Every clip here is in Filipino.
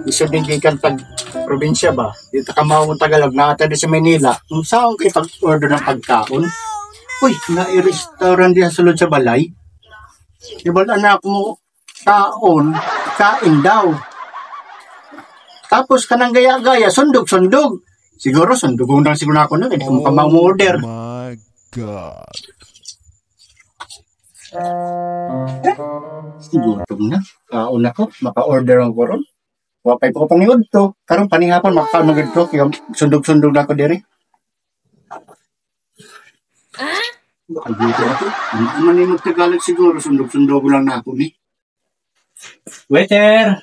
Iso din gikan tag probinsya ba? Dito ka mao Tagalog na ata sa Manila. Kung saan kay pag-order ng pagkaon? Uy, na-restaurant diya sulod sa balay. Ibal anak mo taon, kain daw. Tapos kanang gaya-gaya, sundog-sundog. Siguro sundugon lang siguro ako na, hindi ko maka-order. Oh my God. Siguro na, kaon ako, maka-order ang koron. Wapay po pangiod to. Karong panihapon, maka-magod to, kaya sundog-sundog na ako diri. Baka dito ako. Hindi naman yung magtagalog siguro, sundog-sundog lang na ako ni. Waiter!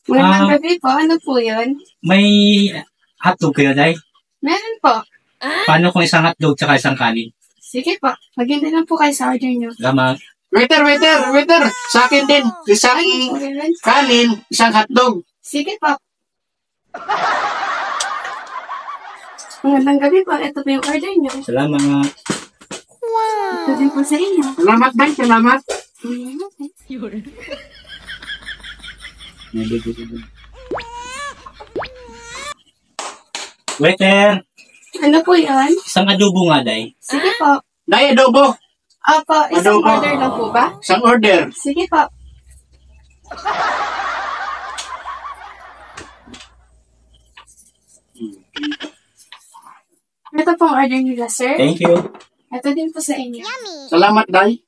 Magandang gabi po. Ano po yun? May hotdog kayo, Day? Meron po. Paano kung isang hotdog tsaka isang kanin? Sige po. Maghintay lang po kayo sa order nyo. Lamang. Waiter! Sa akin din. Isang Okay lang. kanin, isang hotdog. Sige po. Magandang gabi po. Ito po yung order nyo. Salamat. Ito din po sa inyo. Salamat, Day. Salamat. Waiter! Ano po yun? Isang adobo nga, Day. Sige po. Day, adobo. Opo, isang Adobo. order lang po ba? Isang order. Sige po. Ito pong order nila, sir. Thank you. Ito din po sa inyo. Salamat, Day.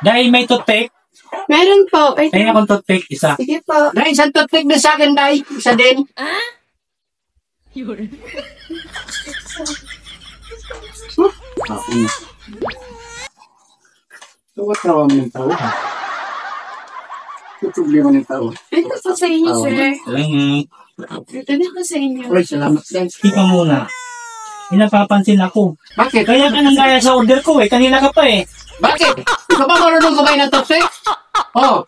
Day, may toothpick. Meron po. Wait Kaya lang. akong toothpick, isa. Sige po. Day, isang toothpick din sa akin, Day. Isa din. Ako na. Tuwat na ang ng tao. Ito problema ng tao. Ito po sa inyo, sir. Salamat. Ito din po sa inyo. Uy, salamat, Day. Tika muna. May napapansin ako. Bakit? Kaya ka nang gaya sa order ko eh. Kanina ka pa eh. Bakit? Ikaw ba marunong kumain ng toothpick? Oh.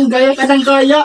Gaya ka ng gaya.